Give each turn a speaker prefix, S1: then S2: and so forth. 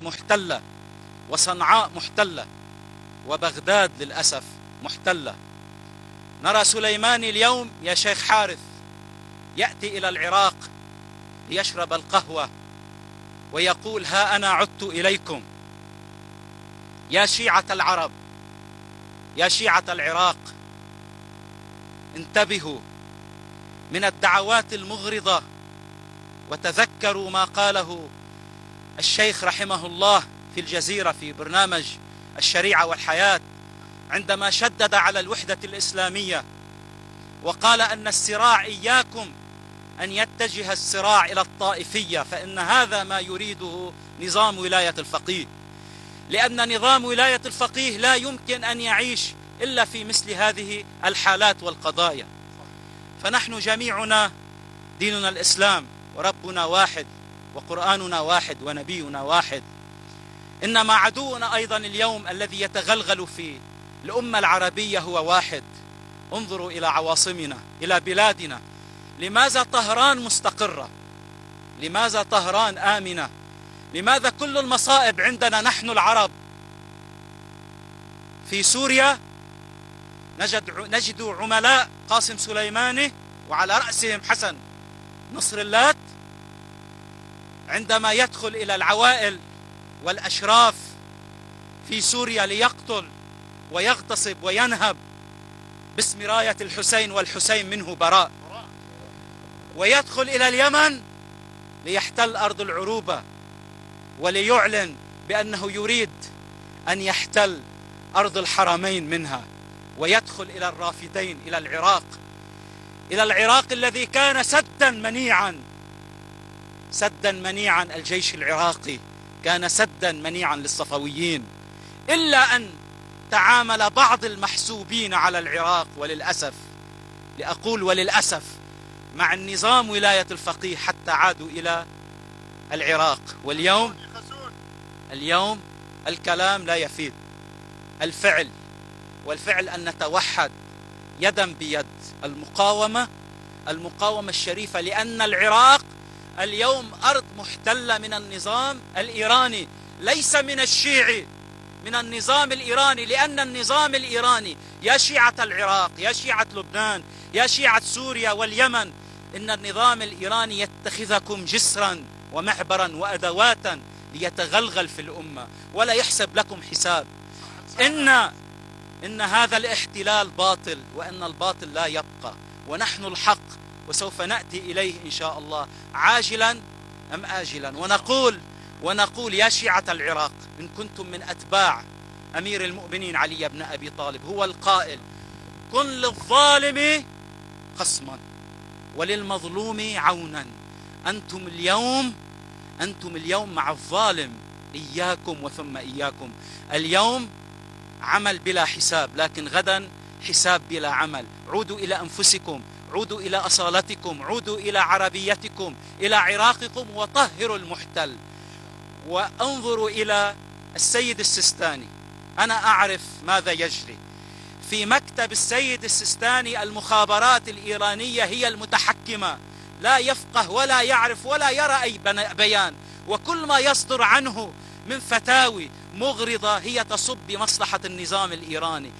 S1: محتلة، وصنعاء محتلة، وبغداد للأسف محتلة. نرى سليماني اليوم يا شيخ حارث يأتي إلى العراق ليشرب القهوة ويقول: ها أنا عدت إليكم يا شيعة العرب، يا شيعة العراق، انتبهوا من الدعوات المغرضة، وتذكروا ما قاله الشيخ رحمه الله في الجزيرة في برنامج الشريعة والحياة، عندما شدد على الوحدة الإسلامية وقال أن الصراع إياكم أن يتجه الصراع إلى الطائفية، فإن هذا ما يريده نظام ولاية الفقيه، لأن نظام ولاية الفقيه لا يمكن أن يعيش إلا في مثل هذه الحالات والقضايا. فنحن جميعنا ديننا الإسلام، وربنا واحد، وقرآننا واحد، ونبينا واحد. إنما عدونا أيضا اليوم الذي يتغلغل في الأمة العربية هو واحد. انظروا إلى عواصمنا، إلى بلادنا. لماذا طهران مستقرة؟ لماذا طهران آمنة؟ لماذا كل المصائب عندنا نحن العرب؟ في سوريا نجد عملاء قاسم سليماني وعلى رأسهم حسن نصر اللات، عندما يدخل إلى العوائل والأشراف في سوريا ليقتل ويغتصب وينهب باسم راية الحسين والحسين منه براء، ويدخل إلى اليمن ليحتل أرض العروبة وليعلن بأنه يريد أن يحتل أرض الحرمين منها، ويدخل إلى الرافدين، إلى العراق، إلى العراق الذي كان سدا منيعا، سدا منيعا. الجيش العراقي كان سدا منيعا للصفويين، إلا أن تعامل بعض المحسوبين على العراق، وللأسف، لأقول وللأسف، مع النظام ولاية الفقيه حتى عادوا إلى العراق. واليوم الكلام لا يفيد، الفعل، والفعل أن نتوحد يدا بيد. المقاومة الشريفة، لأن العراق اليوم أرض محتلة من النظام الإيراني، ليس من الشيعي، من النظام الإيراني. لأن النظام الإيراني، يا شيعة العراق، يا شيعة لبنان، يا شيعة سوريا واليمن، إن النظام الإيراني يتخذكم جسرا ومحبرا وأدواتا ليتغلغل في الأمة ولا يحسب لكم حساب. إن هذا الاحتلال باطل، وإن الباطل لا يبقى، ونحن الحق، وسوف نأتي إليه إن شاء الله عاجلا أم آجلا. ونقول يا شيعة العراق، إن كنتم من أتباع أمير المؤمنين علي بن أبي طالب، هو القائل: كن للظالم خصما وللمظلوم عونا. أنتم اليوم مع الظالم، إياكم وثم إياكم. اليوم عمل بلا حساب، لكن غدا حساب بلا عمل. عودوا إلى أنفسكم، عودوا إلى أصالتكم، عودوا إلى عربيتكم، إلى عراقكم، وطهروا المحتل. وانظروا إلى السيد السيستاني. أنا أعرف ماذا يجري في مكتب السيد السيستاني. المخابرات الإيرانية هي المتحكمة، لا يفقه ولا يعرف ولا يرى أي بيان، وكل ما يصدر عنه من فتاوي مغرضة هي تصب بمصلحة النظام الإيراني.